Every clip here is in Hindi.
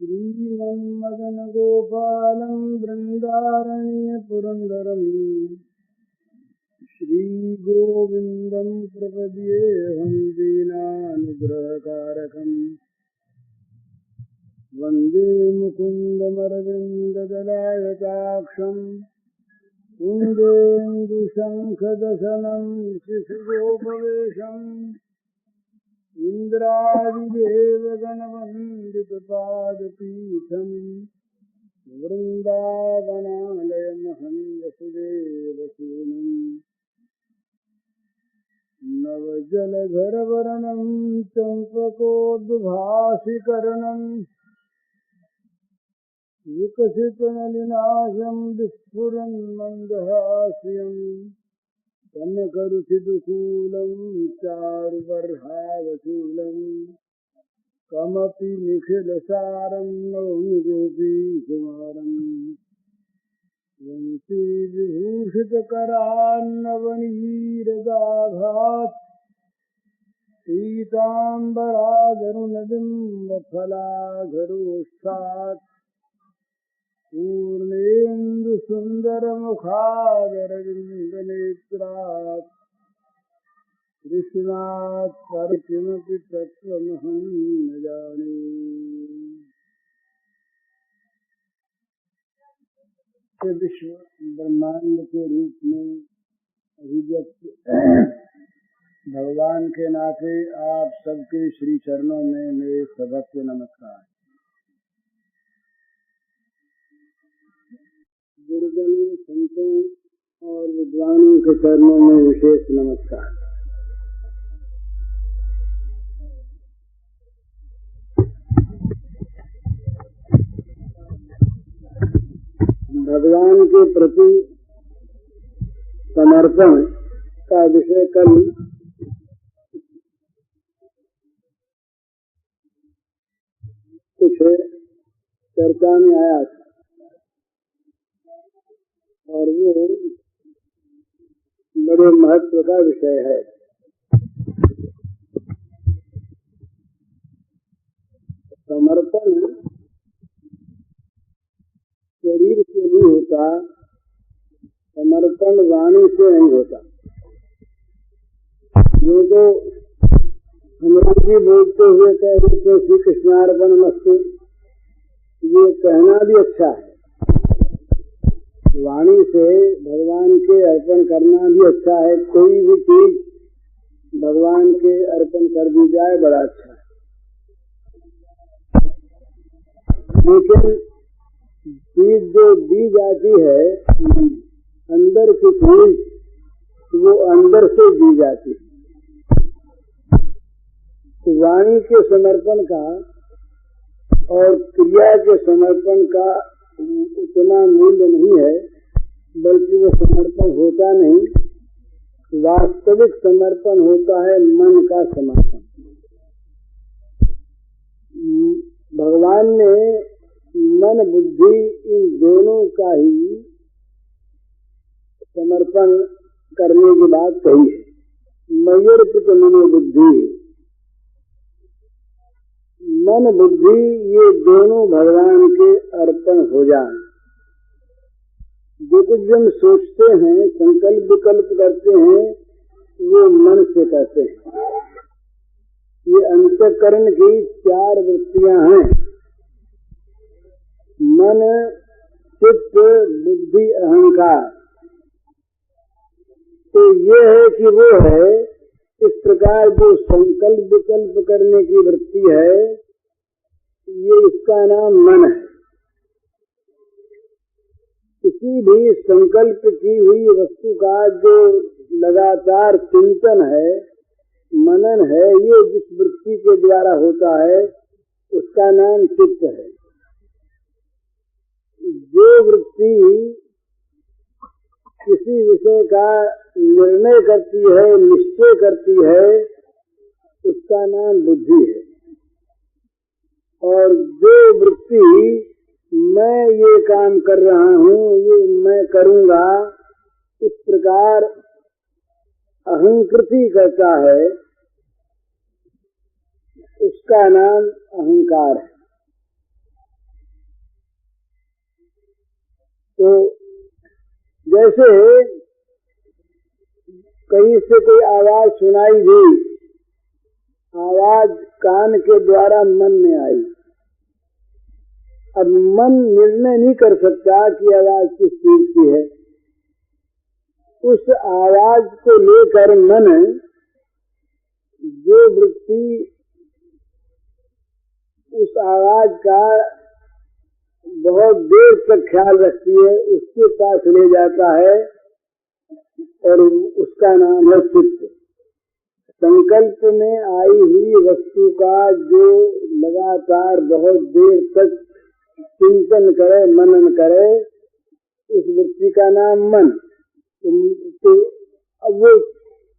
श्रीमन्मदनगोपालं बृन्दारण्यपुरन्दरं श्रीगोविन्दं प्रपद्येऽहं दीनानुग्रहकारकं वन्दे मुकुन्दमरविन्ददलायताक्षं कुन्देन्दुशङ्खदशनं शिशुगोपवेशम् इन्द्रादिदेवगणवन्दितपादपीठम् वृन्दावनालयमहं वसुदेवसूनुम् नवजलधरवर्णं चम्पकोद्भासिकर्णं विकसितनलिनाशं विस्फुरन्मन्दहास्यम् कनकरुचिदुकूलं चारुबर्हावशूलं कमपि निखिलसारं नौमि गोपीकुमारम् वंशीविभूषितकरान्नवनीरदाभात् पीताम्बराधरुणबिम्बफलाधरोष्ठात् पूर्णेन्दुसुन्दरमुखादरविन्दनेत्रात् कृष्णात् परकिमपि तत्त्वमहं न जाने। विश्व ब्रह्मांड के रूप में अभिव्यक्त भगवान के नाते आप सबके श्री चरणों में मेरे सभक्ति नमस्कार। गुरुजनों, संतों और विद्वानों के चरणों में विशेष नमस्कार। भगवान के प्रति समर्पण का विषय कल कुछ चर्चा में आया था और वो बड़े महत्व का विषय है। समर्पण शरीर से नहीं होता, समर्पण वाणी से नहीं होता। ये तो हनुमान जी बोलते हुए कह रहे थे श्री कृष्णार्पणमस्तु, ये कहना भी अच्छा है। वाणी से भगवान के अर्पण करना भी अच्छा है। कोई भी चीज भगवान के अर्पण कर दी जाए बड़ा अच्छा है। लेकिन चीज जो दी जाती है अंदर की चीज, वो अंदर से दी जाती है। तो वाणी के समर्पण का और क्रिया के समर्पण का उतना मूल्य नहीं है, बल्कि वो समर्पण होता नहीं, वास्तविक समर्पण होता है मन का समर्पण। भगवान ने मन बुद्धि इन दोनों का ही समर्पण करने की बात कही है। मय्यर्पित मनो बुद्धि, मन बुद्धि ये दोनों भगवान के अर्पण हो जाएं। जो कुछ हम सोचते हैं, संकल्प विकल्प करते हैं, वो मन से करते हैं। ये अंतःकरण की 4 वृत्तियां हैं, मन, चित्त, बुद्धि, अहंकार। तो ये है कि वो है इस प्रकार जो संकल्प विकल्प करने की वृत्ति है, ये इसका नाम मन है। किसी भी संकल्प की हुई वस्तु का जो लगातार चिंतन है, मनन है, ये जिस वृत्ति के द्वारा होता है उसका नाम चित्त है। जो वृत्ति किसी विषय का निर्णय करती है, निश्चय करती है, उसका नाम बुद्धि है। और जो वृत्ति मैं ये काम कर रहा हूँ, ये मैं करूँगा, इस प्रकार अहंकृति करता है, उसका नाम अहंकार है। तो जैसे कहीं से कोई आवाज सुनाई दी, आवाज कान के द्वारा मन में आई। अब मन निर्णय नहीं कर सकता कि आवाज किस चीज की है। उस आवाज को लेकर मन जो वृत्ति उस आवाज का बहुत देर तक ख्याल रखती है, उसके पास ले जाता है और उसका नाम है चित्त। संकल्प में आई हुई वस्तु का जो लगातार बहुत देर तक चिंतन करे, मनन करे, उस वृत्ति का नाम मन। तो अब वो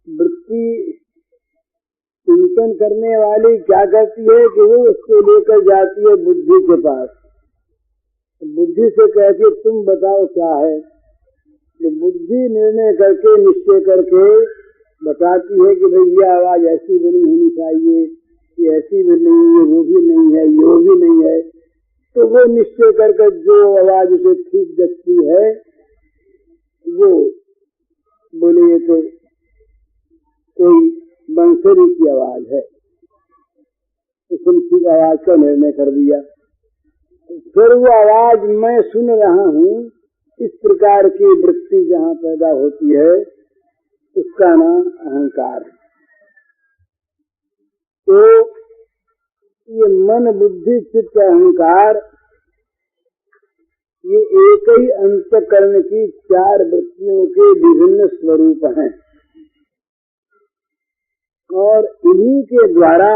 वृत्ति चिंतन करने वाली क्या करती है कि वो उसको लेकर जाती है बुद्धि के पास। बुद्धि से कहती है तुम बताओ क्या है। तो बुद्धि निर्णय करके, निश्चय करके बताती है कि भाई ये आवाज ऐसी बनी होनी चाहिए, ये ऐसी भी नहीं है, वो भी नहीं है, ये भी नहीं है। तो वो निश्चय करके जो आवाज उसे ठीक जगती है वो बोले ये तो कोई बंसुरी की आवाज है, उसने ठीक आवाज का निर्णय कर दिया। फिर वो आवाज मैं सुन रहा हूँ, इस प्रकार की वृत्ति जहाँ पैदा होती है उसका नाम अहंकार है। तो ये मन, बुद्धि, चित्त, अहंकार, ये एक ही अंतःकरण की चार वृत्तियों के विभिन्न स्वरूप हैं और इन्हीं के द्वारा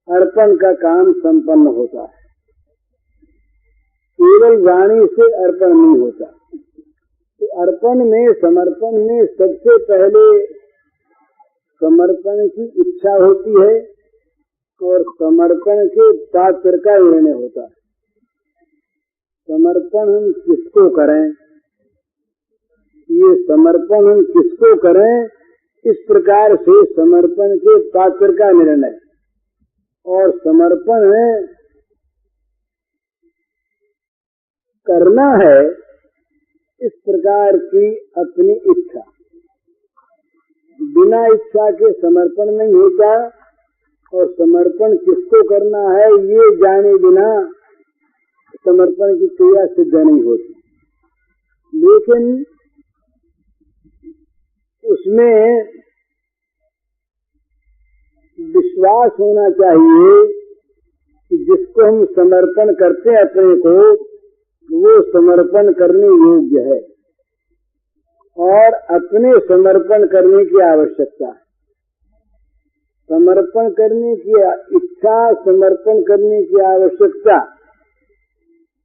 अर्पण का काम संपन्न होता है। केवल वाणी से अर्पण नहीं होता। तो अर्पण में, समर्पण में सबसे पहले समर्पण की इच्छा होती है और समर्पण के पात्र का निर्णय होता है। समर्पण हम किसको करें, ये समर्पण हम किसको करें, इस प्रकार से समर्पण के पात्र का निर्णय। और समर्पण करना है इस प्रकार की अपनी इच्छा। बिना इच्छा के समर्पण नहीं होता और समर्पण किसको करना है ये जाने बिना समर्पण की क्रिया सिद्ध नहीं होती। लेकिन उसमें विश्वास होना चाहिए कि जिसको हम समर्पण करते हैं अपने को, वो समर्पण करने योग्य है और अपने समर्पण करने की आवश्यकता है। समर्पण करने की इच्छा, समर्पण करने की आवश्यकता,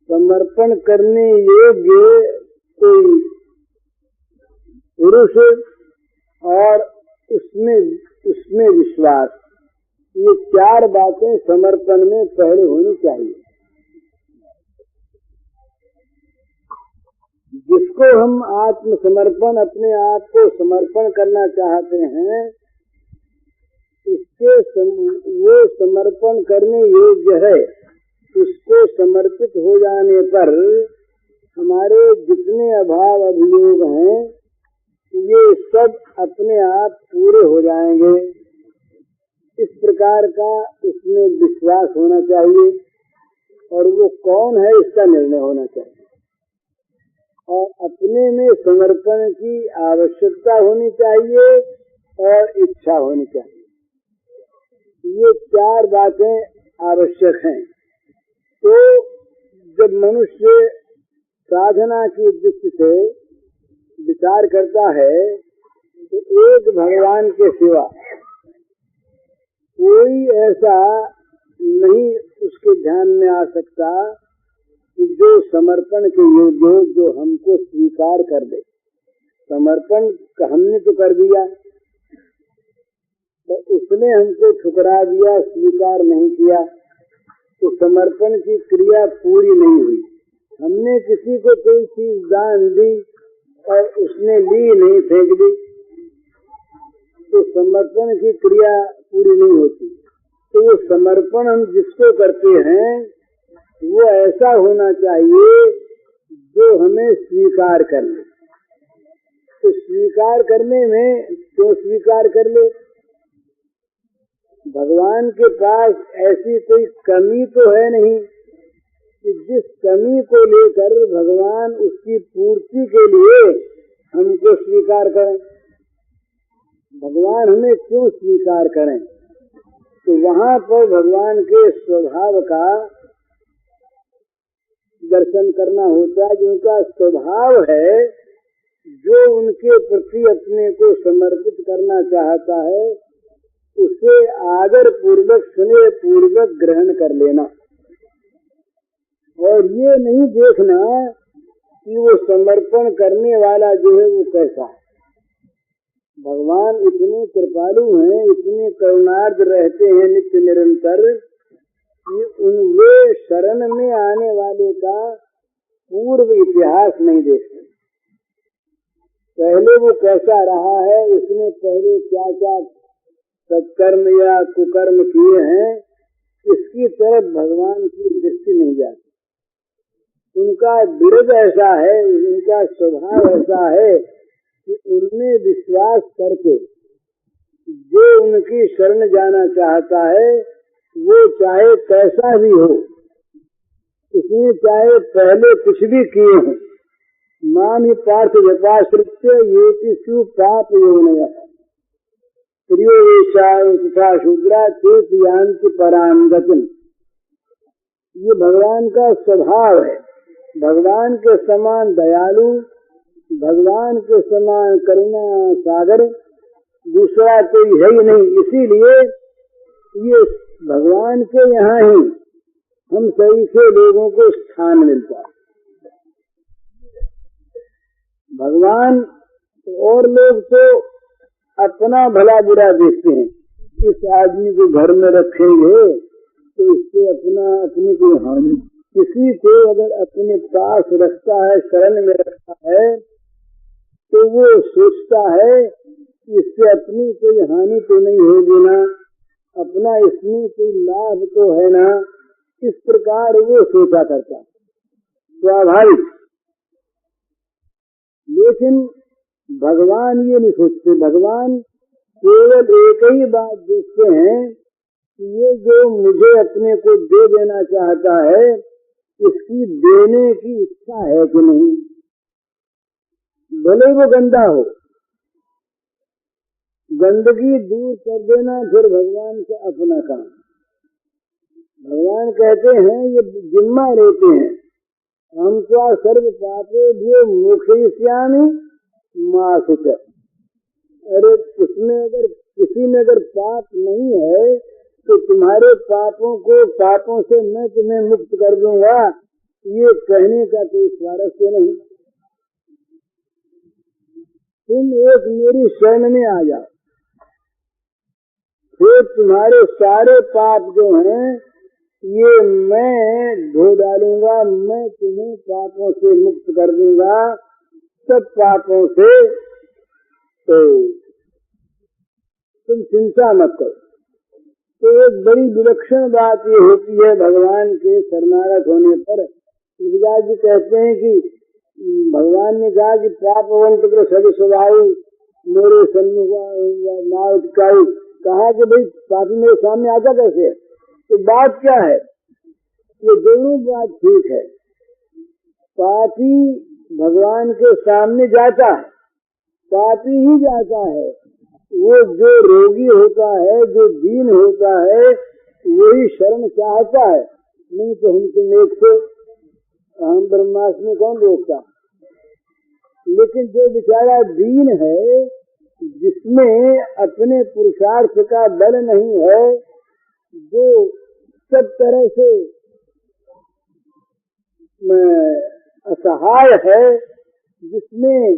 समर्पण करने योग्य कोई पुरुष और उसमें विश्वास, ये चार बातें समर्पण में पहले होनी चाहिए। जिसको हम आत्मसमर्पण, अपने आप को समर्पण करना चाहते हैं, उसके वो समर्पण करने योग्य है। उसको समर्पित हो जाने पर हमारे जितने अभाव अभियोग हैं ये सब अपने आप पूरे हो जाएंगे। इस प्रकार का इसमें विश्वास होना चाहिए और वो कौन है इसका निर्णय होना चाहिए और अपने में समर्पण की आवश्यकता होनी चाहिए और इच्छा होनी चाहिए। ये चार बातें आवश्यक हैं। तो जब मनुष्य साधना की दृष्टि से विचार करता है तो एक भगवान के सिवा कोई ऐसा नहीं उसके ध्यान में आ सकता कि जो समर्पण के योग्य, जो हमको स्वीकार कर दे। समर्पण हमने तो कर दिया, तो उसने हमको ठुकरा दिया, स्वीकार नहीं किया, तो समर्पण की क्रिया पूरी नहीं हुई। हमने किसी को कोई चीज दान दी और उसने ली नहीं, फेंक दी, तो समर्पण की क्रिया पूरी नहीं होती। तो वो समर्पण हम जिसको करते हैं वो ऐसा होना चाहिए जो हमें स्वीकार कर ले। तो स्वीकार करने में क्यों स्वीकार कर ले? भगवान के पास ऐसी कोई कमी तो है नहीं कि जिस कमी को लेकर भगवान उसकी पूर्ति के लिए हमको स्वीकार करें। भगवान हमें क्यों स्वीकार करें? तो वहाँ पर भगवान के स्वभाव का दर्शन करना होता है। जिनका स्वभाव है, जो उनके प्रति अपने को समर्पित करना चाहता है, उसे आदर पूर्वक स्नेह पूर्वक ग्रहण कर लेना, और ये नहीं देखना कि वो समर्पण करने वाला जो है वो कैसा है। भगवान इतने कृपालु हैं, इतने करुणार्द्र रहते हैं नित्य निरंतर, कि उनके शरण में आने वाले का पूर्व इतिहास नहीं देखते। पहले वो कैसा रहा है, उसने पहले क्या क्या सत्कर्म या कुकर्म किए हैं, इसकी तरफ भगवान की दृष्टि नहीं जाती। उनका विरध ऐसा है, उनका स्वभाव ऐसा है कि उनमें विश्वास करके जो उनकी शरण जाना चाहता है, वो चाहे कैसा भी हो, उसने चाहे पहले कुछ भी किए हों, माम ही पार्थ व्यपाश्रित्य ये किसु पाप योनय प्रियो तथा शूद्रा चेतयांति पराम गतिम। ये भगवान का स्वभाव है। भगवान के समान दयालु, भगवान के समान करुणा सागर दूसरा कोई है ही नहीं। इसीलिए ये भगवान के यहाँ ही हम सही से लोगों को स्थान मिलता है। भगवान और लोग तो अपना भला बुरा देखते हैं। इस आदमी को घर में रखेंगे तो इससे अपनी कोई हानि। किसी को अगर अपने पास रखता है, शरण में रखता है, तो वो सोचता है कि इससे अपनी कोई हानि तो नहीं होगी ना, अपना इसमें कोई लाभ तो है ना। इस प्रकार वो सोचा करता, स्वाभाविक। लेकिन भगवान ये नहीं सोचते। भगवान केवल एक ही बात देखते हैं कि ये जो मुझे अपने को दे देना चाहता है, इसकी देने की इच्छा है कि नहीं। भले वो गंदा हो, गंदगी दूर कर देना फिर भगवान का अपना काम। भगवान कहते हैं, ये जिम्मा लेते हैं, हम क्या सर्व पापे भी मुखिष्यामि मा शुच। अरे उसमें अगर किसी में अगर पाप नहीं है तो तुम्हारे पापों से मैं तुम्हें मुक्त कर दूंगा, ये कहने का कोई स्वारस्य नहीं। तुम एक मेरी शरण में आ जाओ, फिर तुम्हारे सारे पाप जो हैं ये मैं धो डालूंगा। मैं तुम्हें पापों से मुक्त कर दूंगा, सब पापों से। तो तुम चिंता मत करो। तो एक बड़ी विलक्षण बात ये होती है भगवान के शरणागत होने पर। तुलसीदास जी कहते हैं कि भगवान ने कहा कि पापवंत को सभी स्वभाव मेरे सन्मुख कहा कि भाई पापी मेरे सामने आता कैसे है। तो बात क्या है, ये दोनों बात ठीक है। पापी भगवान के सामने जाता है, पापी ही जाता है। वो जो रोगी होता है, जो दीन होता है, वही शरण चाहता है। नहीं तो हम तुम एक से हम ब्रह्मास्त्र में कौन रोकता। लेकिन जो बेचारा दीन है, जिसमें अपने पुरुषार्थ का बल नहीं है, जो सब तरह से असहाय है, जिसमें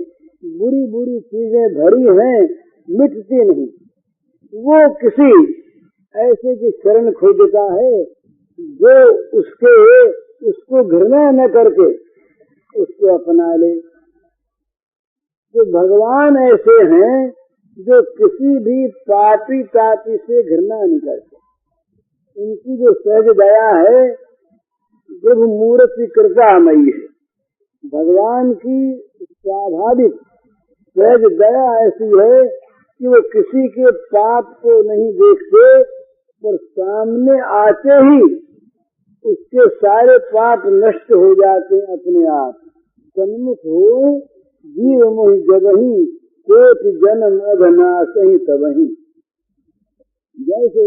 बुरी बुरी चीजें भरी हैं, मिटती नहीं, वो किसी ऐसे की शरण खोजता है जो उसको घृणा न करके उसको अपना ले। तो भगवान ऐसे हैं जो किसी भी पापी तापी से घृणा नहीं करते। उनकी जो सहज दया है, जब मूर्ति कृपामयी है, भगवान की स्वाभाविक सहज दया ऐसी है कि वो किसी के पाप को नहीं देखते, पर सामने आते ही उसके सारे पाप नष्ट हो जाते हैं अपने आप। सन्मुख हो जीव मोहि जगही, कोटि जन्म अघनासहि तबहि। जैसे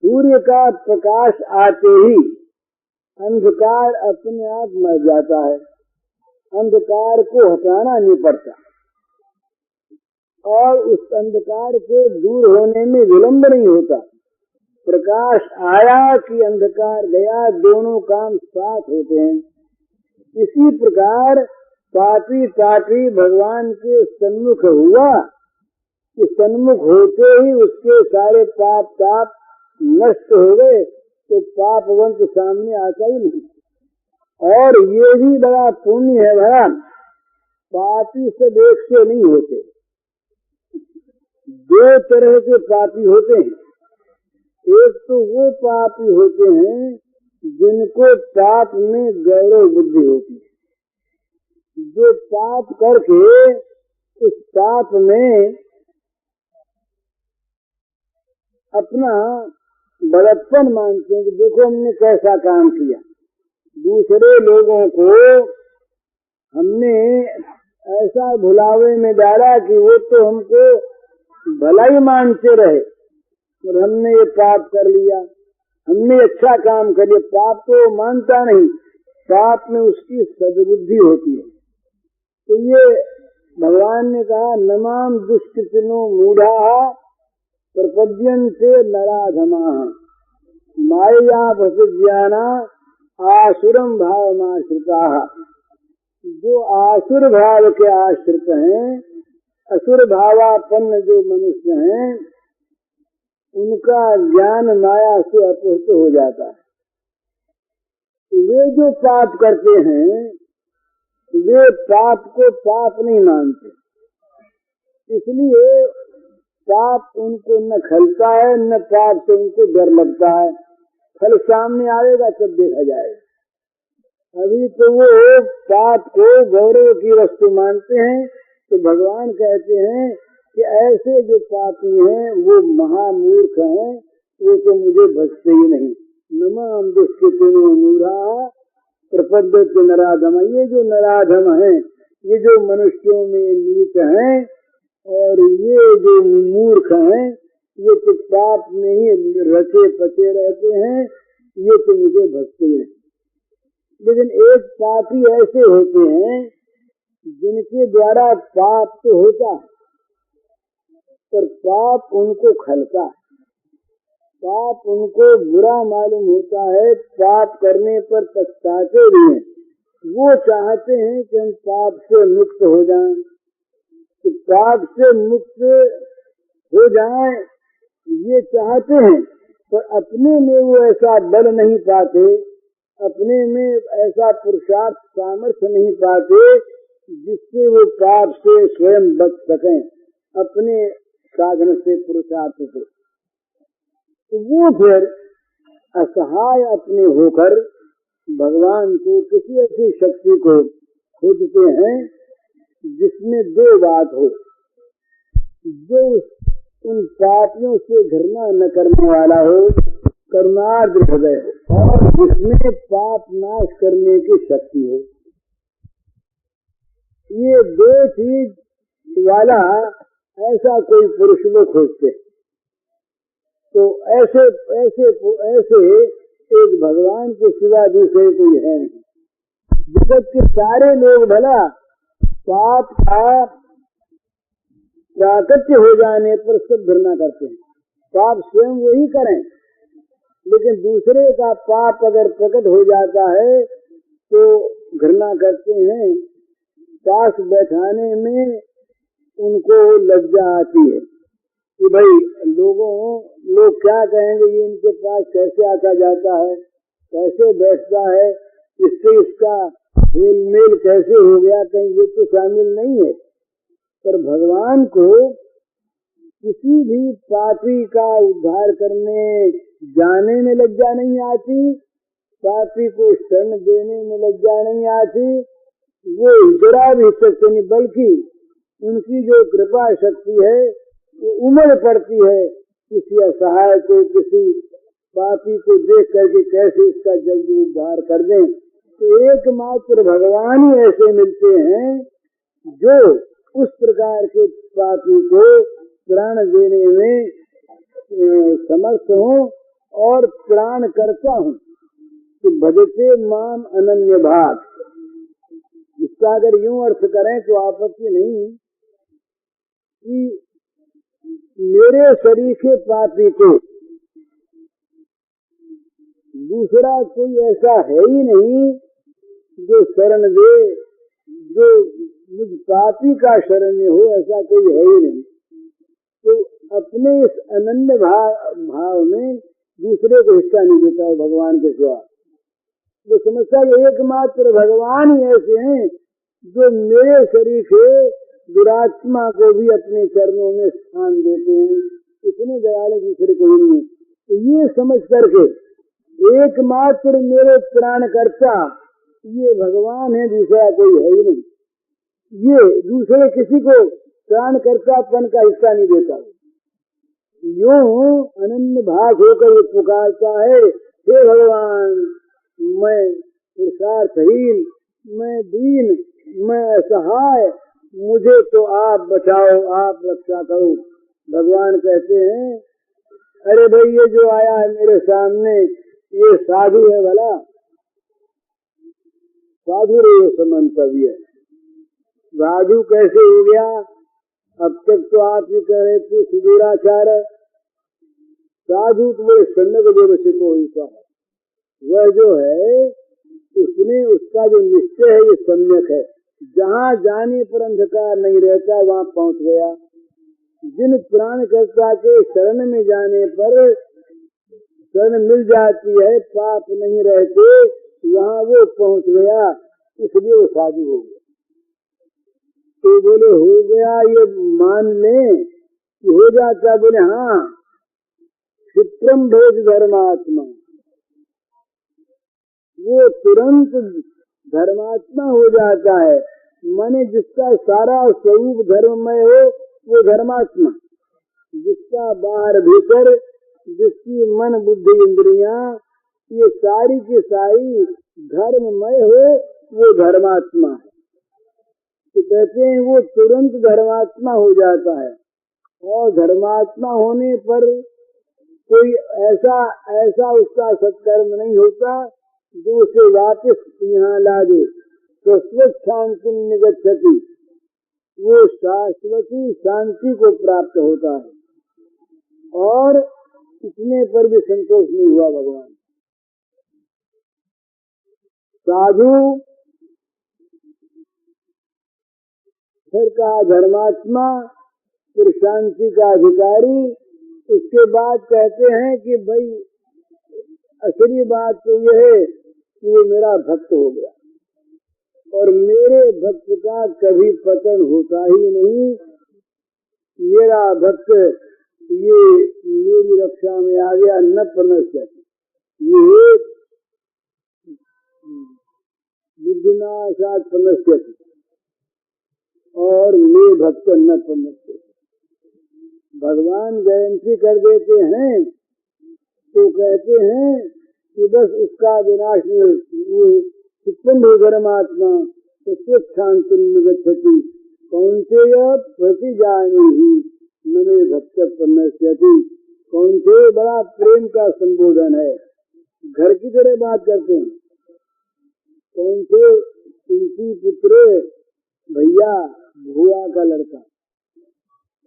सूर्य का प्रकाश आते ही अंधकार अपने आप मर जाता है, अंधकार को हटाना नहीं पड़ता, और उस अंधकार के दूर होने में विलंब नहीं होता। प्रकाश आया कि अंधकार गया, दोनों काम साथ होते हैं। इसी प्रकार पापी तापी भगवान के सन्मुख हुआ कि सन्मुख होते ही उसके सारे पाप ताप नष्ट हो गए, तो पापवंत सामने आता ही नहीं। और ये भी बड़ा पुण्य है भला, पापी सब एक से नहीं होते, दो तरह के पापी होते हैं। एक तो वो पापी होते हैं जिनको पाप में गौरव बुद्धि होती है, जो पाप करके उस पाप में अपना बड़प्पन मानते हैं कि देखो हमने कैसा काम किया, दूसरे लोगों को हमने ऐसा भुलावे में डाला कि वो तो हमको भलाई मानते रहे, और हमने ये पाप कर लिया, हमने अच्छा काम कर लिया। पाप तो मानता नहीं, पाप में उसकी सद्बुद्धि होती है। तो ये भगवान ने कहा नमाम दुष्कृतिनो मूढ़ा प्रपद्यन्ते नराधमाः मायया प्रसिद्ध्याना आसुरम भावमाश्रिताः। जो आसुर भाव के आश्रित हैं, असुर भावापन्न जो मनुष्य हैं, उनका ज्ञान माया से अपहृत हो जाता है। वे जो पाप करते हैं वे पाप को पाप नहीं मानते, इसलिए पाप उनको न खलता है, न पाप से उनको डर लगता है। फल सामने आएगा तब देखा जाएगा। अभी तो वो पाप को गौरव की वस्तु मानते हैं। तो भगवान कहते हैं कि ऐसे जो पापी हैं वो महामूर्ख हैं, वो तो मुझे भजते ही नहीं। नमाम दुष्कृतिनो मूढ़ा प्रपद्यन्ते नराधम। ये जो नराधम हैं, ये जो मनुष्यों में नीच हैं, और ये जो मूर्ख हैं, ये तो पाप में ही रचे पचे रहते हैं, ये तो मुझे भजते हैं। लेकिन एक पापी ऐसे होते हैं जिनके द्वारा पाप तो होता है, पर पाप उनको खलता है, पाप उनको बुरा मालूम होता है, पाप करने पर पछताते भी हैं। वो चाहते हैं कि हम पाप से मुक्त हो जाएं, तो पाप से मुक्त हो जाएं ये चाहते हैं, पर अपने में वो ऐसा बल नहीं पाते, अपने में ऐसा पुरुषार्थ सामर्थ्य नहीं पाते जिससे वो पाप से स्वयं बच सकें अपने साधन से, पुरुषार्थ से। तो वो फिर असहाय अपने होकर भगवान को, किसी ऐसी शक्ति को खोजते हैं जिसमें दो बात हो, जो उन पापियों से घृणा न करने वाला हो, करुणार्द्र हृदय हो, और जिसमें पाप नाश करने की शक्ति हो। ये दो चीज वाला ऐसा कोई पुरुष वो खोजते। तो ऐसे ऐसे ऐसे एक भगवान के सिवा दूसरे कोई है नहीं। जगत के सारे लोग भला पाप का प्राकट्य हो जाने पर सब घृणा करते हैं, पाप स्वयं वही करें, लेकिन दूसरे का पाप अगर प्रकट हो जाता है तो घृणा करते हैं। पास बैठाने में उनको लज्जा आती है कि भाई लोग क्या कहेंगे, ये इनके पास कैसे आता जाता है, कैसे बैठता है, इससे इसका मेल मेल कैसे हो गया, कहीं ये तो शामिल नहीं है। पर भगवान को किसी भी पापी का उद्धार करने जाने में लज्जा नहीं आती, पापी को शरण देने में लज्जा नहीं आती, वो जरा भी सकते नहीं, बल्कि उनकी जो कृपा शक्ति है वो उमड़ पड़ती है किसी असहाय को, किसी पापी को देख करके कैसे इसका जल्दी उद्धार कर दें। तो एकमात्र भगवान ही ऐसे मिलते हैं जो उस प्रकार के पापी को प्राण देने में समर्थ हो और प्राण करता हूँ। तो भजते माम अनन्य भाग, इसका अगर यूं अर्थ करें तो आपत्ति नहीं कि मेरे सरीखे पापी को दूसरा कोई ऐसा है ही नहीं जो शरण दे, जो मुझ पापी का शरण्य हो, ऐसा कोई है ही नहीं। तो अपने इस अनन्य भाव में दूसरे को हिस्सा नहीं देता है भगवान के सिवा। तो समझता है एकमात्र भगवान ही ऐसे हैं जो मेरे सरीखे दुरात्मा को भी अपने चरणों में स्थान देते हैं, इतने दयालु दूसरे कोई नहीं। तो ये समझ करके एकमात्र मेरे प्राणकर्ता ये भगवान है, दूसरा कोई है ही नहीं। ये दूसरे किसी को प्राणकर्तापन का हिस्सा नहीं देता। यूं अनन्य भाग होकर ये पुकारता है, हे भगवान मैं पुरुषार्थहीन, मैं दीन, मैं असहाय, मुझे तो आप बचाओ, आप रक्षा करो। भगवान कहते हैं, अरे भाई ये जो आया है मेरे सामने ये साधु है, भला साधु रे समंतव्य, साधु कैसे हो गया? अब तक तो आप ही कह रहे थे सुदूराचार, साधु तो मेरे सन्नग जो रचित हो है, वह जो है उसने उसका जो निश्चय है ये सम्यक है, जहाँ जाने पर अंधकार नहीं रहता वहाँ पहुँच गया। जिन प्राणकर्ता के शरण में जाने पर शरण मिल जाती है, पाप नहीं रहते, वहाँ वो पहुँच गया, इसलिए वो साधु हो गया। तो बोले हो गया ये मान लें कि हो जाता, बोले हाँ, क्षिप्रम भेद धर्मात्मा, वो तुरंत धर्मात्मा हो जाता है। माने जिसका सारा स्वरूप धर्ममय हो वो धर्मात्मा, जिसका बाहर भीतर, जिसकी मन बुद्धि इंद्रियां ये सारी की सारी धर्ममय हो वो धर्मात्मा है। तो कहते हैं वो तुरंत धर्मात्मा हो जाता है। और धर्मात्मा होने पर कोई ऐसा उसका सत्कर्म नहीं होता जो उसे वापस यहाँ ला दे। शाश्वत शांति निगच्छति, वो शाश्वती शांति को प्राप्त होता है। और इतने पर भी संतोष नहीं हुआ भगवान। साधु फिर कहा धर्मात्मा, फिर शांति का अधिकारी। उसके बाद कहते हैं कि भाई असली बात तो यह है कि वो मेरा भक्त हो गया, और मेरे भक्त का कभी पतन होता ही नहीं। मेरा भक्त ये मेरी रक्षा में आ गया, न पनश्यति, ये विघ्नाशात् पनश्यति, और मे भक्त न पनश्यति। भगवान जयंती कर देते हैं तो कहते हैं कि बस उसका विनाश नहीं, धर्मात्मा तो शांति निगच्छति, कौन्तेय प्रतिजानीहि न मे भक्त पनश्यति। कौन्तेय बड़ा प्रेम का संबोधन है, घर की तरह बात करते हैं। कौन्तेय तुलसी पुत्र, भैया भुआ का लड़का,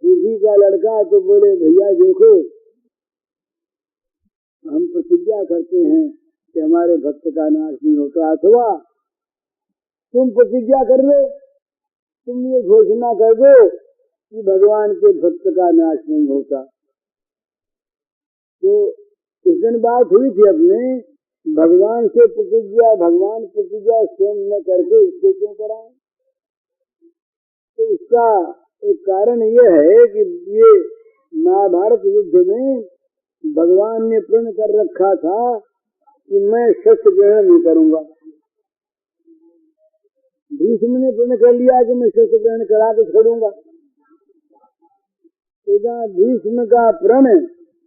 दूधी का लड़का, तो बोले भैया देखो हम प्रतिज्ञा करते हैं कि हमारे भक्त का नाश नहीं होता, अथवा तुम प्रतिज्ञा कर लो, तुम ये घोषणा कर दो कि भगवान के भक्त का नाश नहीं होता। तो उस दिन बात हुई थी अपने भगवान से प्रतिज्ञा, भगवान प्रतिज्ञा स्वयं न करके इससे क्यों कराएं? तो इसका एक कारण यह है कि ये महाभारत युद्ध में भगवान ने प्रण कर रखा था कि मैं शस्त्र ग्रहण नहीं करूंगा। भीष्म ने प्रण कर लिया कि मैं शस्त्र ग्रहण करा के छोड़ूंगा। तो जहाँ भीष्म का प्रण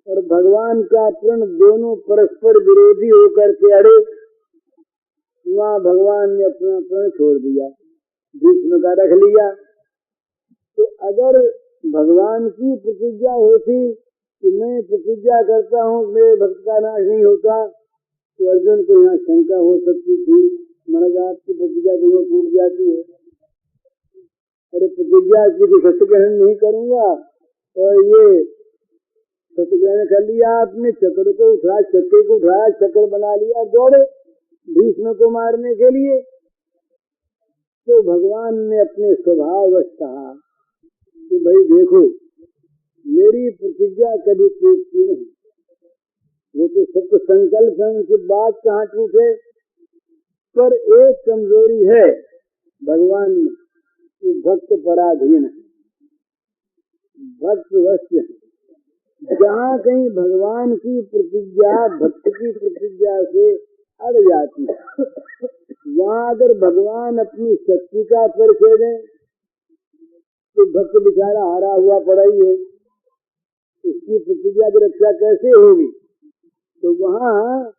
और भगवान का प्रण दोनों परस्पर विरोधी होकर के अड़े, वहाँ भगवान ने अपना प्रण छोड़ दिया, भीष्म का रख लिया। तो अगर भगवान की प्रतिज्ञा होती कि मैं प्रतिज्ञा करता हूँ मेरे भक्त का नाश नहीं होता, तो अर्जुन को यहाँ शंका हो सकती थी, महाराज आपकी प्रतिज्ञा क्यों टूट जाती है। अरे प्रतिज्ञा की तो शस्त्र ग्रहण नहीं करूंगा, और ये शस्त्र ग्रहण कर लिया आपने, चक्र को उठाया, चक्र को उठाया, चक्र बना लिया, दौड़े भीष्म को मारने के लिए। तो भगवान ने अपने स्वभाववश कहा कि भाई देखो, मेरी प्रतिज्ञा कभी टूटती नहीं। वो तो सत्य संकल्प है, उनकी बात कहाँ टूटे। पर एक कमजोरी है भगवान में कि भक्त पराधीन है, भक्त वश्य है। जहाँ कहीं भगवान की प्रतिज्ञा भक्त की प्रतिज्ञा से अड़ जाती है, वहाँ अगर भगवान अपनी शक्ति का परिचय दें तो भक्त बेचारा हारा हुआ पड़ा ही है, इसकी प्रतिज्ञा की रक्षा कैसे होगी। तो वहाँ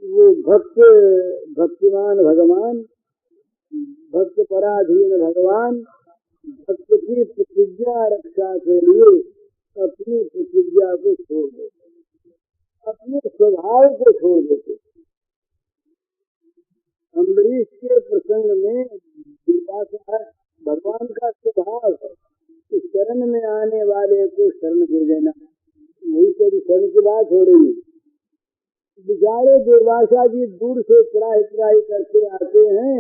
वो भक्तिमान भगवान, भक्त पराधीन भगवान भक्त की प्रतिज्ञा रक्षा के लिए अपनी प्रतिज्ञा को छोड़ देते, अपने स्वभाव को छोड़ देते। अम्बरीश के प्रसंग में भगवान का स्वभाव है कि शरण में आने वाले को शरण दे देना। वही तेरी शरण की बात हो रही है। बेचारे दुर्वासा जी दूर से त्राही करके आते हैं,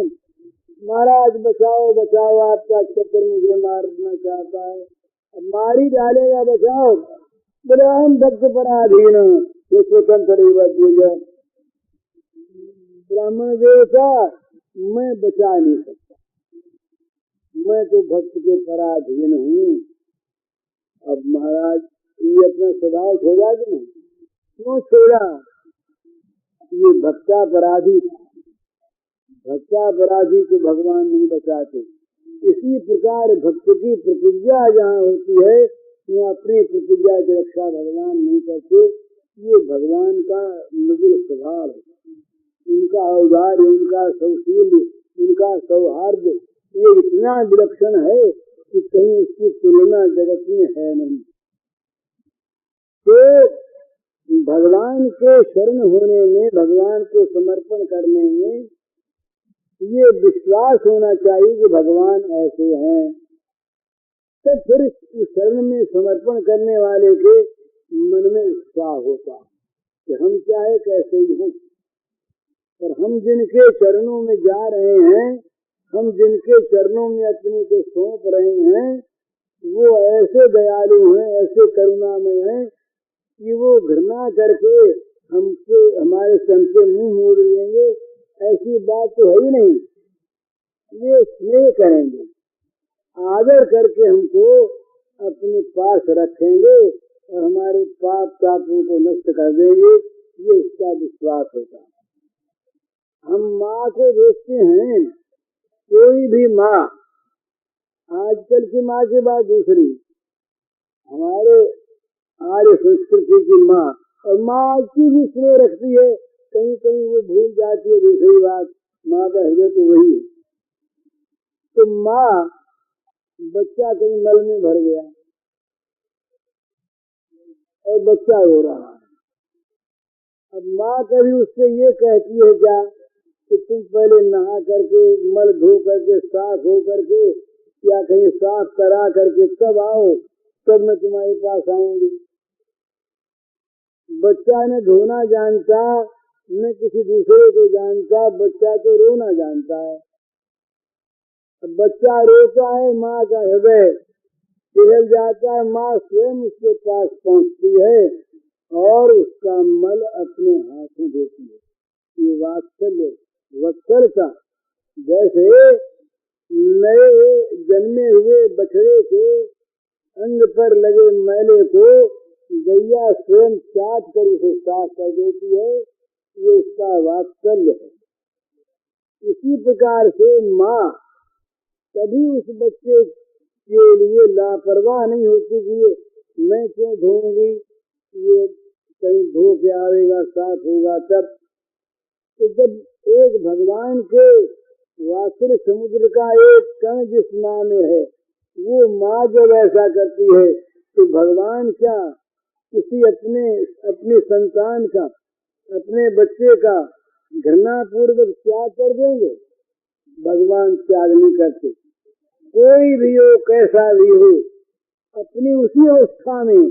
महाराज बचाओ बचाओ, आपका चक्कर मुझे मारना चाहता है, अब मार ही डालेगा, बचाओ। बोले हम भक्त पराधीन, ये स्वतंत्र ब्राह्मण देवता, मैं बचा नहीं सकता, मैं तो भक्त के पराधीन हूँ। अब महाराज ये अपना स्वभाव छोड़ा कि नहीं? क्यों छोड़ा? ये भक्तापराधी को भगवान नहीं बचाते। इसी प्रकार भक्त की प्रतिज्ञा जहाँ होती है, वहाँ अपनी प्रतिज्ञा की रक्षा भगवान नहीं करते। ये भगवान का मृदुल स्वभाव है, उनका औदार्य, उनका सौशील, उनका सौहार्द ये इतना विलक्षण है कि कहीं इसकी तुलना जगत में है नहीं। तो भगवान के शरण होने में, भगवान को समर्पण करने में ये विश्वास होना चाहिए कि भगवान ऐसे हैं। तो फिर इस शरण में समर्पण करने वाले के मन में उत्साह होता कि हम चाहे कैसे ही हों, पर हम जिनके चरणों में जा रहे हैं, हम जिनके चरणों में अपने को सौंप रहे हैं, वो ऐसे दयालु हैं, ऐसे करुणामय हैं कि वो घृणा करके हमसे मुंह मोड़ लेंगे, ऐसी बात तो है ही नहीं। ये स्नेह करेंगे, आदर करके हमको अपने पास रखेंगे और हमारे पाप तापों को नष्ट कर देंगे, ये इसका विश्वास होता है। हम माँ को देखते हैं, कोई भी माँ, आजकल की माँ की बात दूसरी, हमारे आर्य संस्कृति की माँ, और माँ की भी स्नेह रखती है, कहीं कहीं वो भूल जाती है दूसरी बात, माँ का हृदय तो वही है। तो माँ, बच्चा कहीं नल में भर गया और बच्चा रो रहा है, अब माँ कभी उससे ये कहती है क्या कि तुम पहले नहा करके, मल धो करके, साफ हो करके, या कहीं साफ करा करके तब आओ, तब मैं तुम्हारे पास आऊंगी। बच्चा ने धोना जानता, न किसी दूसरे को जानता, बच्चा तो रोना जानता है। अब बच्चा रोता है, माँ का हृदय पिघल जाता है, माँ स्वयं उसके पास पहुँचती है और उसका मल अपने हाथों देती है। ये वात्सल्य, वत्सलता, जैसे नए जन्मे हुए बछड़े के अंग पर लगे मैले को गैया स्वयं चाट कर उसे साफ कर देती है, ये उसका वात्सल्य है। इसी प्रकार से माँ कभी उस बच्चे के लिए लापरवाह नहीं होती कि ये मैं क्यों धोऊंगी, ये कहीं धो के आएगा साफ होगा तब। तो जब एक भगवान के वात्सल्य समुद्र का एक कण जिस माँ में है, वो माँ जब ऐसा करती है तो भगवान क्या किसी अपनी संतान का, अपने बच्चे का घृणा पूर्वक त्याग कर देंगे? भगवान त्याग नहीं करते। कोई भी हो, कैसा भी हो, अपनी उसी अवस्था में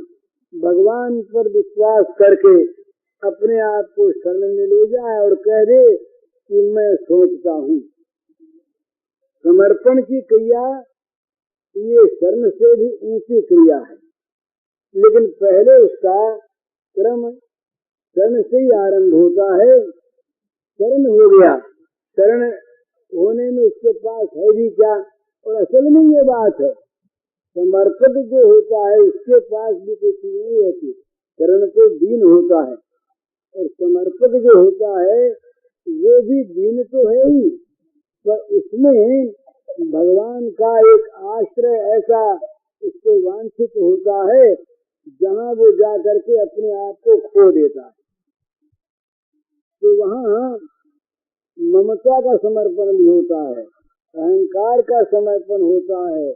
भगवान पर विश्वास करके अपने आप को शरण में ले जाए और कह दे कि मैं सौंपता हूँ। समर्पण की क्रिया ये शरण से भी ऊंची क्रिया है, लेकिन पहले उसका क्रम शरण से ही आरंभ होता है। शरण हो गया, शरण होने में उसके पास है भी क्या, और असल में ये बात है समर्पित जो होता है उसके पास भी कुछ नहीं होती, शरण तो दीन होता है, और समर्पित जो होता है वो भी दीन तो है ही, पर उसमें भगवान का एक आश्रय ऐसा उसको वांछित होता है जहाँ वो जा करके अपने आप को खो देता है। तो वहाँ ममता का समर्पण भी होता है, अहंकार का समर्पण होता है,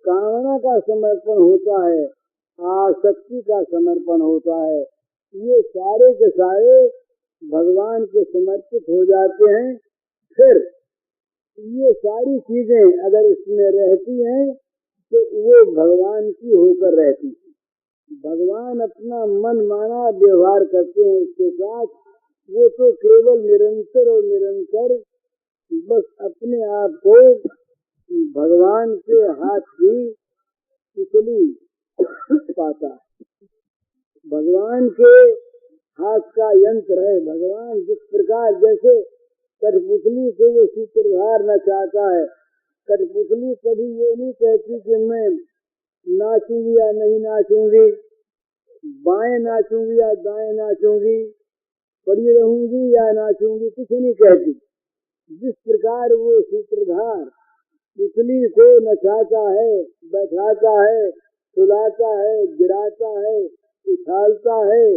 कामना का समर्पण होता है, आसक्ति का समर्पण होता है। ये सारे के सारे भगवान के समर्पित हो जाते हैं। फिर ये सारी चीजें अगर इसमें रहती हैं तो वो भगवान की होकर रहती है। भगवान अपना मन माना व्यवहार करते हैं उसके साथ, वो तो केवल निरंतर और निरंतर बस अपने आप को भगवान के हाथ की पुतली पाता है, भगवान के हाथ का यंत्र है। भगवान जिस प्रकार जैसे कठपुतली से वो सूत्रधार न चाहता है, कठपुतली कभी ये नहीं कहती कि मैं नाचूंगी या नहीं नाचूंगी, बाएं नाचूंगी या दाएं नाचूंगी, पड़ी रहूंगी या नाचूंगी, कुछ नहीं कहती। जिस प्रकार वो सूत्रधार पुतली को नचाता है, बैठाता है, सुलाता है, गिराता है, उछालता है,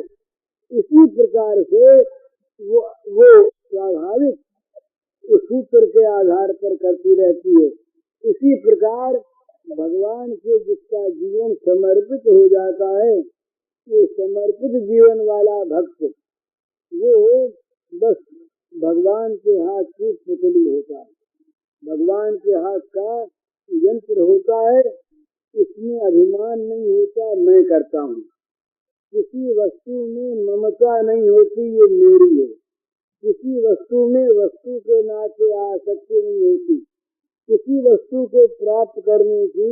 इसी प्रकार से वो स्वाभाविक उस सूत्र के आधार पर करती रहती है। इसी प्रकार भगवान के जिसका जीवन समर्पित हो जाता है, ये समर्पित जीवन वाला भक्त वो बस भगवान के हाथ की पुतली होता है, भगवान के हाथ का यंत्र होता है। इसमें अभिमान नहीं होता मैं करता हूँ, किसी वस्तु में ममता नहीं होती ये मेरी है, किसी वस्तु में वस्तु के नाते आसक्ति नहीं होती, किसी वस्तु को प्राप्त करने की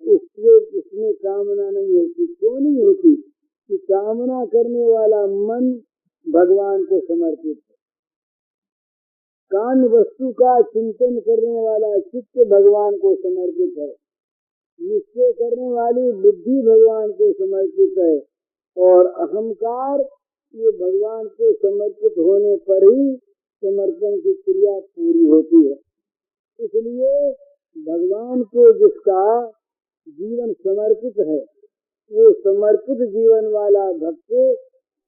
उसमें कामना नहीं होती। क्यों नहीं होती? कि कामना करने वाला मन भगवान को समर्पित है, काम्य वस्तु का चिंतन करने वाला चित्त भगवान को समर्पित है, निश्चय करने वाली बुद्धि भगवान को समर्पित है, और अहंकार ये भगवान को समर्पित होने पर ही समर्पण की क्रिया पूरी होती है। इसलिए भगवान को जिसका जीवन समर्पित है, वो समर्पित जीवन वाला भक्त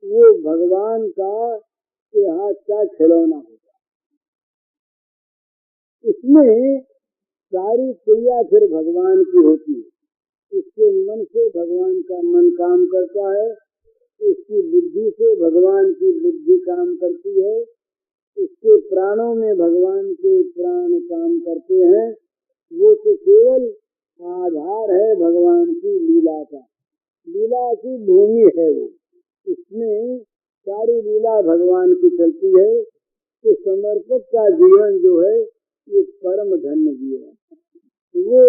वो भगवान का के हाथ का खिलौना होगा। इसमें सारी क्रिया फिर भगवान की होती है। इसके मन से भगवान का मन काम करता है, इसकी बुद्धि से भगवान की बुद्धि काम करती है, इसके प्राणों में भगवान के प्राण काम करते हैं। वो तो केवल आधार है भगवान की लीला का, लीला की भूमि है वो, इसमें सारी लीला भगवान की चलती है। तो समर्पित का जीवन जो है ये परम धन्य जीवन, वो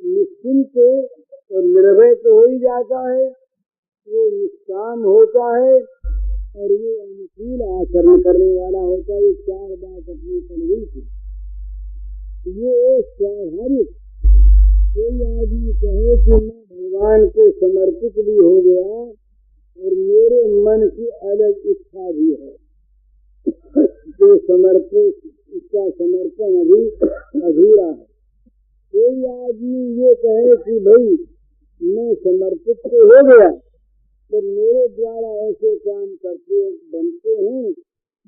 निश्चिंत और निर्भय तो हो ही जाता है, वो निष्काम होता है और वो अनुकूल आचरण करने वाला होता है। ये चार बात अपनी पड़ गई थी। ये स्वाभाविक कोई आदमी कहे कि मैं भगवान को समर्पित भी हो गया और मेरे मन की अलग इच्छा भी है, इसका समर्पण अभी अधूरा है। कोई आदमी ये कहे कि भाई मैं समर्पित तो हो गया, पर मेरे द्वारा ऐसे काम करते बनते हैं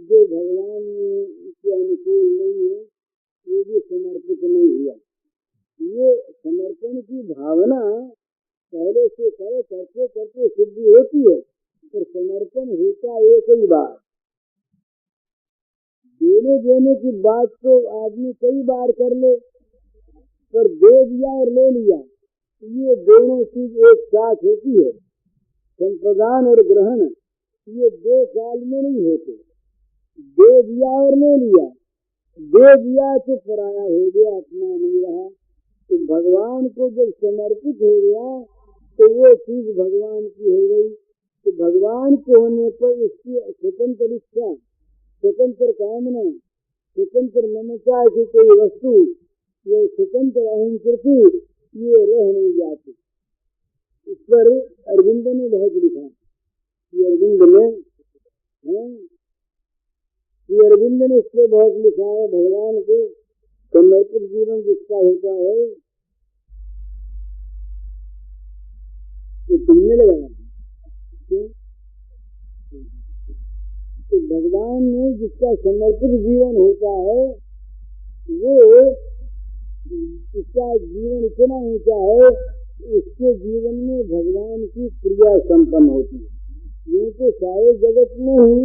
जो भगवान के अनुकूल नहीं है, ये भी समर्पित नहीं हुआ। ये समर्पण की भावना पहले से करते करते सिद्धि होती है, पर समर्पण होता एक ही बार। देने देने की बात तो आदमी कई बार कर ले, पर दे दिया और ले लिया, ये दोनों चीज एक साथ होती है। संप्रदान और ग्रहण ये दो काल में नहीं होते। दे दिया और ले लिया, दे दिया तो पराया हो गया, अपना नहीं रहा। तो भगवान को जब समर्पित हो गया तो वो चीज भगवान की हो गई। तो भगवान के होने पर इसकी स्वतंत्र इच्छा, स्वतंत्र कामना, स्वतंत्र ममता की कोई वस्तु, ये स्वतंत्र अहंकृति ये रह नहीं जाती। इस पर अरविंद ने बहुत लिखा। अरविंद ने इस पर बहुत लिखा है। भगवान को समर्पित जीवन जिसका होता है, तो तुमने लगाया तो भगवान में जिसका समर्पित जीवन होता है वो इसका जीवन इतना ऊंचा है, उसके जीवन में भगवान की क्रिया संपन्न होती है। ये तो सारे जगत में ही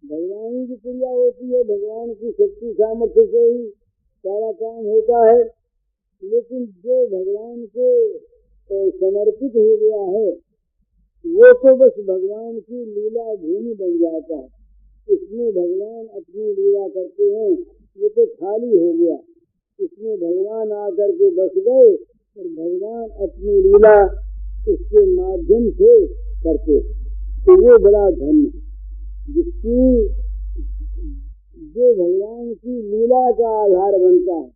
भगवान की क्रिया होती है, भगवान की शक्ति सामर्थ्य से ही सारा काम होता है। लेकिन जो भगवान को समर्पित हो गया है वो तो बस भगवान की लीला भूमि बन जाता है। इसमें भगवान अपनी लीला करते हैं, वो तो खाली हो गया। इसमें भगवान आकर के बस गए और भगवान अपनी लीला इसके माध्यम से करते। तो वो बड़ा धन्य जिसकी जो भगवान की लीला का आधार बनता है,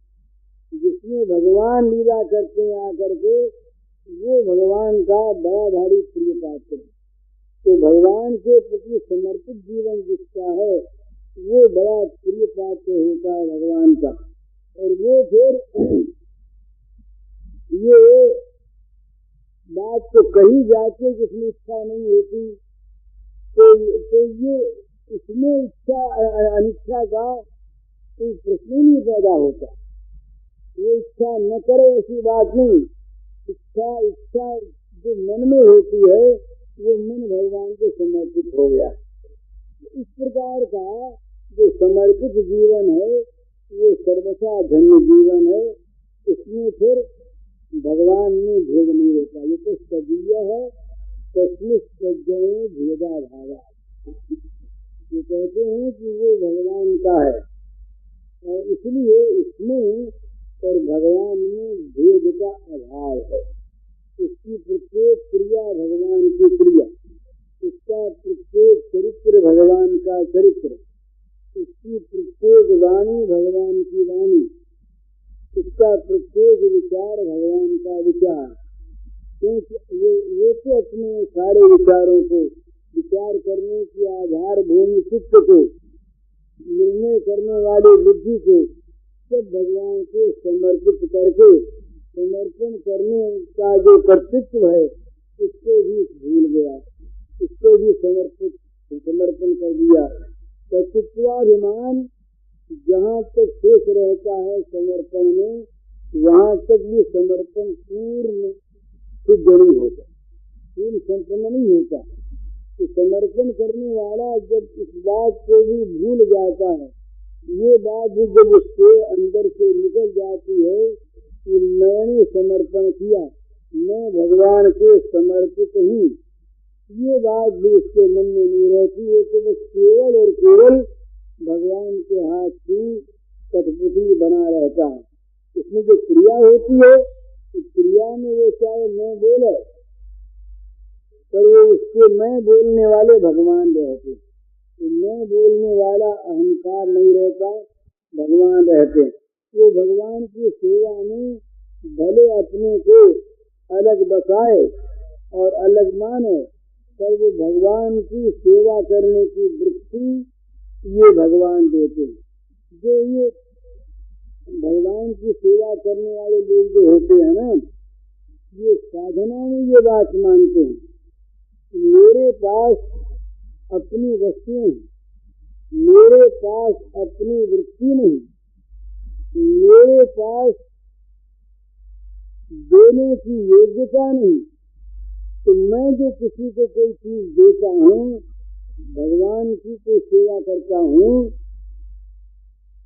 जिसमें भगवान लीला करते हैं आकर के, वो भगवान का बड़ा भारी प्रिय पात्र है। तो भगवान के प्रति समर्पित जीवन जिसका है वो बड़ा प्रिय पात्र होता है भगवान का। और वो फिर ये बात तो कही जाती है जिसमें इच्छा नहीं होती, तो ये इसमें इच्छा अनिच्छा का कोई प्रश्न ही नहीं पैदा होता। वो इच्छा न करे ऐसी बात नहीं। इच्छा जो मन में होती है वो मन भगवान को समर्पित हो गया। इस प्रकार का जो समर्पित जीवन है वो सर्वथा धन्य जीवन है। इसमें फिर भगवान में भेद नहीं होता। ये तो सदीय है, तस्मिन् सज्जने भेदा भावा। ये कहते हैं कि वो भगवान का है और इसलिए इसमें और भगवान में भेद का अभाव है। इसकी प्रत्येक क्रिया भगवान की क्रिया, इसका प्रत्येक चरित्र भगवान का चरित्र, इसकी प्रत्येक वाणी भगवान की वाणी, इसका प्रत्येक विचार भगवान का विचार। क्योंकि ये तो अपने सारे विचारों को विचार करने की आधार भूमि चित्त को, निर्णय करने वाली बुद्धि को सब भगवान को समर्पित करके, समर्पण करने का जो कर्तृत्व है उसको भी भूल गया, उसको भी समर्पण कर दिया। कर्तृत्वाभिमान जहाँ तक शेष रहता है समर्पण में, वहाँ तक भी समर्पण पूर्ण सिद्ध नहीं होता, पूर्ण संपन्न नहीं होता। तो समर्पण करने वाला जब इस बात को भी भूल जाता है, ये बात भी जब उसके अंदर से निकल जाती है कि मैंने समर्पण किया, मैं भगवान के समर्पित हूँ, ये बात भी उसके मन में नहीं रहती है। तो बस केवल और केवल भगवान के हाथ की कठपुतली बना रहता है। इसमें जो क्रिया होती है तो क्रिया में वो चाहे मैं बोले, पर वो उसके मैं बोलने वाले भगवान रहते। तो मैं बोलने वाला अहंकार नहीं रहता, भगवान रहते। वो भगवान की सेवा में भले अपने को अलग बसाए और अलग माने, पर वो भगवान की सेवा करने की वृत्ति ये भगवान देते हैं। जो ये भगवान की सेवा करने वाले लोग जो होते हैं ना, ये साधना में ये बात मानते हैं, मेरे पास अपनी वस्तुएं, मेरे पास अपनी वृत्ति नहीं, मेरे पास देने की योग्यता नहीं, तो मैं जो किसी को कोई चीज देता हूँ, भगवान की कोई सेवा करता हूँ,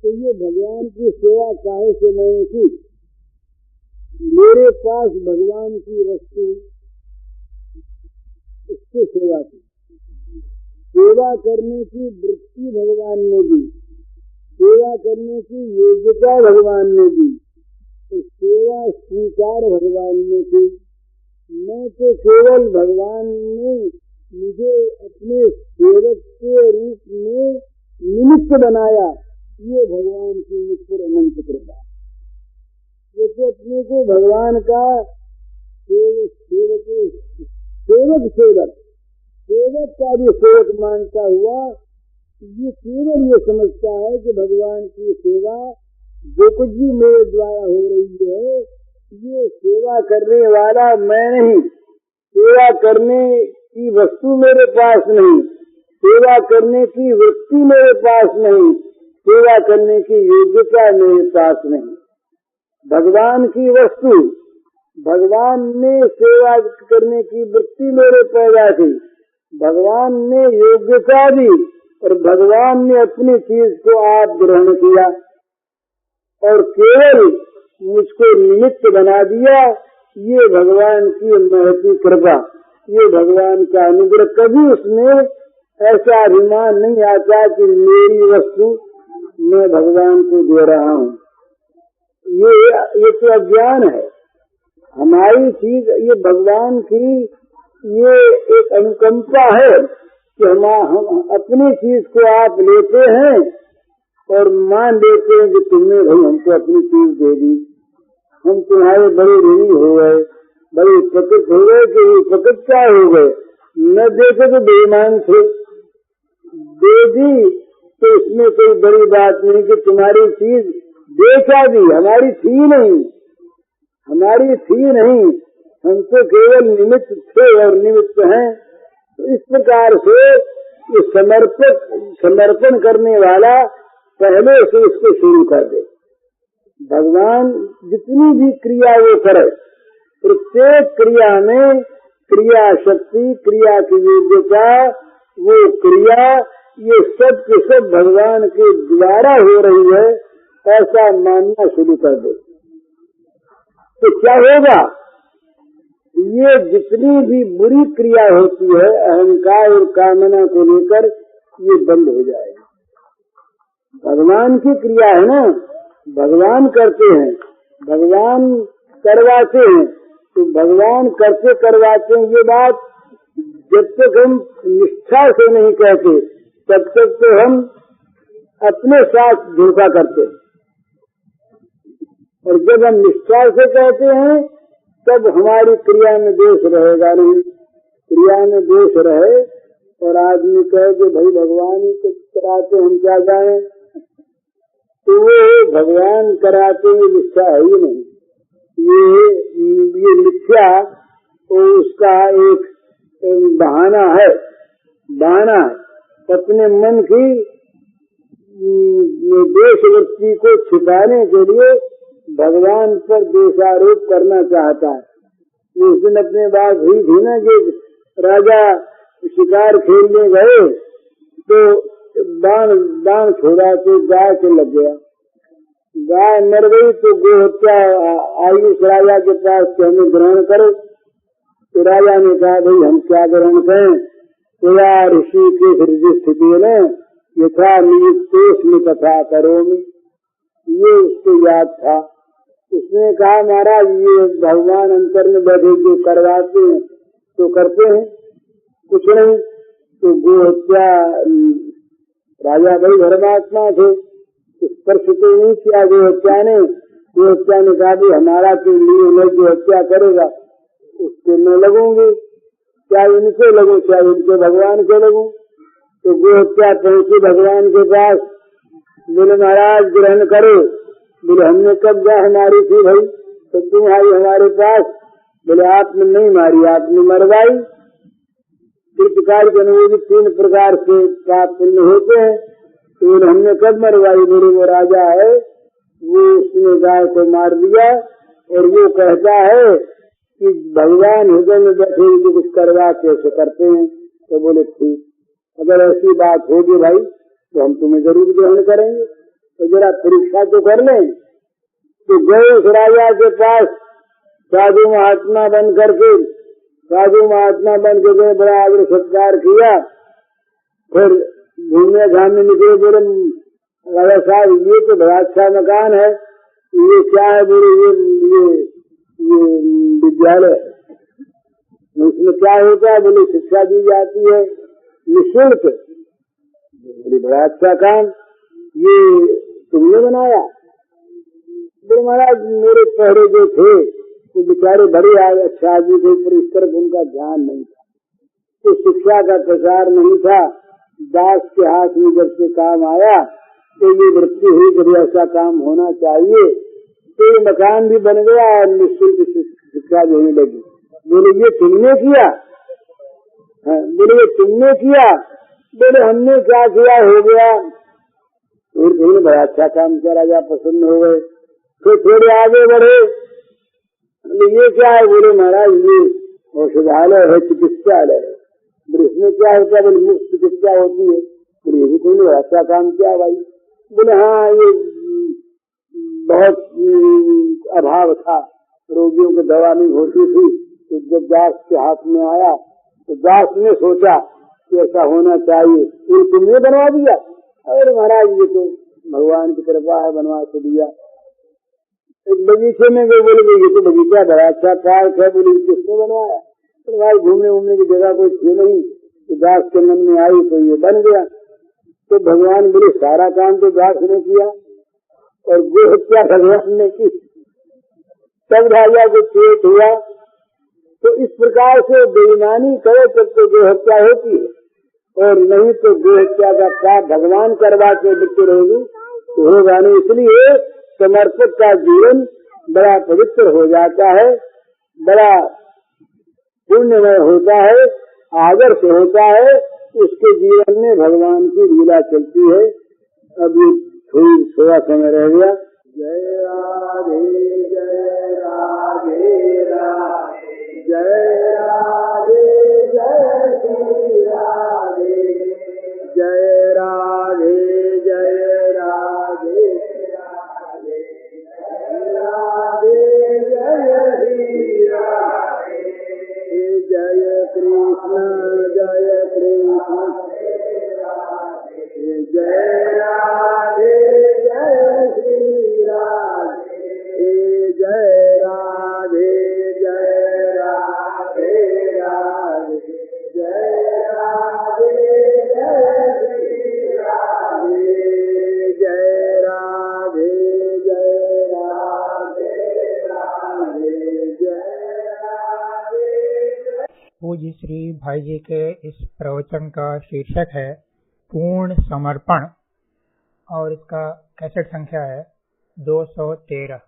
तो ये भगवान की सेवा काहे से मैंने की? मेरे पास भगवान की वस्तु, इससे सेवा की। सेवा करने की वृत्ति भगवान ने दी, सेवा करने की योग्यता भगवान ने दी, तो सेवा स्वीकार भगवान ने की। मैं तो केवल भगवान ने मुझे अपने सेवक के रूप में निमित्त बनाया, ये भगवान की मुझ पर अनंत कृपा। ये तो अपने को भगवान का सेवक का भी सेवक मानता हुआ, ये केवल ये समझता है कि भगवान की सेवा जो कुछ भी मेरे द्वारा हो रही है, ये सेवा करने वाला मैं नहीं, सेवा करने की वस्तु मेरे पास नहीं, सेवा करने की वृत्ति मेरे पास नहीं, सेवा करने की योग्यता मेरे पास नहीं। भगवान की वस्तु, भगवान ने सेवा करने की वृत्ति मेरे पैदा की, भगवान ने योग्यता दी, और भगवान ने अपनी चीज को आप ग्रहण किया और केवल मुझको निमित्त बना दिया। ये भगवान की महती कृपा, ये भगवान का अनुग्रह। कभी उसमें ऐसा अभिमान नहीं आता कि मेरी वस्तु मैं भगवान को दे रहा हूँ। ये तो अज्ञान है। हमारी चीज, ये भगवान की ये एक अनुकंपा है कि हम अपनी चीज को आप लेते हैं और मान लेते हैं कि तुमने भाई हमको अपनी चीज दे दी, हम तुम्हारे बड़े ऋणी हो गए, बड़े उपकृत हो गए कि उपकृत क्या हो गए, न देते तो बेईमान थे, दे दी तो इसमें कोई बड़ी बात नहीं कि तुम्हारी चीज बेचा दी, हमारी थी नहीं, हमारी थी नहीं, हम तो केवल निमित्त थे और निमित्त हैं। तो इस प्रकार से ये समर्पण करने वाला पहले से इसको शुरू कर दे। भगवान जितनी भी क्रिया वो करे, प्रत्येक क्रिया में क्रिया शक्ति, क्रिया की योग्यता, वो क्रिया ये सब के सब भगवान के द्वारा हो रही है, ऐसा मानना शुरू कर दे। तो क्या होगा? ये जितनी भी बुरी क्रिया होती है अहंकार और कामना को लेकर, ये बंद हो जाएगा। भगवान की क्रिया है ना, भगवान करते हैं, भगवान करवाते हैं, तो भगवान करते करवाते हैं। ये बात जब तक हम निष्ठा से नहीं कहते, तब तक तो हम अपने साथ धोखा करते हैं, और जब हम निष्ठा से कहते हैं तब हमारी क्रिया में दोष रहेगा नहीं। क्रिया में दोष रहे और आदमी कहे कि भाई भगवान ही कुछ कराते, हम क्या जाए, तो वो भगवान कराते हुए निष्ठा है ही नहीं। ये मिथ्या उसका एक बहाना है, अपने मन की देश वृत्ति को छिपाने के लिए भगवान पर दोषारोप करना चाहता है। उस दिन अपने बात हुई थी ना कि राजा शिकार खेलने गए तो बाण छोड़ा तो गाय से लग गया, गाय मर गई तो गोहत्या आयुष राजा के पास कि हमें ग्रहण करो। तो राजा ने कहा भाई हम क्या ग्रहण करें, तो यार ऋषि के हृदय स्थिति ने यथा नियुक्तोष में कथा करोमि, ये उसको याद था। उसने कहा महाराज ये भगवान अंतर में बैठे जो करवाते हैं तो करते हैं, कुछ नहीं। तो गोहत्या राजा भाई धर्मात्मा थे, स्पर्श तो नहीं किया गोहत्या ने। गोहत्या ने कहा भी हमारा तो लिए मैं जो हत्या करेगा उसके मैं लगूंगी, चाहे इनके लगूं चाहे इनके भगवान के लगूं। तो गोहत्या पहुंची भगवान के पास। बोले महाराज ग्रहण करो। बोले हमने कब गाय मारी थी भाई, तो तुम आई हमारे पास। बोले आपने नहीं मारी, आपने मरवाई। इस प्रकार के अनुभव 3 प्रकार से पाप पुण्य होते हैं। तो हमने कब मरवाई? बोले वो राजा है, वो उसने गाय को मार दिया और वो कहता है कि भगवान हृदय में बैठे जो कुछ करवा कैसे करते हैं। तो बोले ठीक, अगर ऐसी बात होगी भाई तो हम तुम्हें जरूर ग्रहण करेंगे, तो जरा परीक्षा तो कर लें। तो गए उस राजा के पास साधु महात्मा बन करके, साधु महात्मा बन के गए, बड़ा आदर सत्कार किया। फिर घूमने घामने निकले। बोले राजा साहब ये तो बड़ा अच्छा मकान है, ये क्या है? बोले ये विद्यालय है। इसमें क्या होता है? बोले शिक्षा दी जाती है निःशुल्क। बोले बड़ा अच्छा काम, ये तुमने बनाया? बोले महाराज मेरे पहले जो थे वो बेचारे बड़े अच्छा आदमी थे, पर इस तरफ उनका ध्यान नहीं था, तो शिक्षा का प्रचार नहीं था। दास के हाथ में जब से काम आया तो ये वृत्ति हुई कि ऐसा काम होना चाहिए, तो ये मकान भी बन गया और निःशुल्क शिक्षा देने लगी। बोले ये तुमने किया? बोले ये तुमने किया? बोले हमने क्या किया, हो गया। और तुमने बड़ा अच्छा काम किया, राजा प्रसन्न हो गए। फिर थोड़े आगे बढ़े। ये क्या है? बोले महाराज ये औषधालय है, चिकित्सालय है। बोले इसमें क्या होता है? बोले मुफ्त चिकित्सा होती है। बोले ये भी तुमने अच्छा काम किया भाई। बोले हाँ ये बहुत अभाव था, रोगियों को दवा नहीं होती थी, तो जब दास के हाथ में आया तो दास ने सोचा कि ऐसा होना चाहिए, ये तुमने बनवा दिया? अरे महाराज ये तो भगवान की कृपा है, बनवा के दिया। एक बगीचे में गए। बोले ये तो बगीचा बड़ा अच्छा पार्क है। बोले किसने बनवाया? तो भाई घूमने घूमने की जगह कोई थी नहीं, तो दास के मन में आई तो ये बन गया। तो भगवान बोले सारा काम तो दास ने किया और गोहत्या भगवान ने की। तब राजा को चेत हुआ। तो इस प्रकार से बेईमानी करे तब तो गोहत्या होती है, और नहीं तो गोहत्या का पाप भगवान करवा के लिखते रहेगी तो होगा नहीं। इसलिए समर्पित का जीवन बड़ा पवित्र हो जाता है, बड़ा पुण्यमय होता है, आदर्श होता है। उसके जीवन में भगवान की लीला चलती है। अभी थोड़ा समय रह गया। जय राधे जय राधे राधे, जय राधे जय श्री राधे, जय राधे जय राधे राधे, राधे जय श्री राधे, जय कृष्ण जय कृष्ण, जय राधे जय श्री राधे, जय राधे जय राधे राधे, जय राधे जय श्री राधे, जय राधे जय राधे राधे, जय राधे। पूज्य श्री भाई जी के इस प्रवचन का शीर्षक है पूर्ण समर्पण और इसका कैसेट संख्या है 213।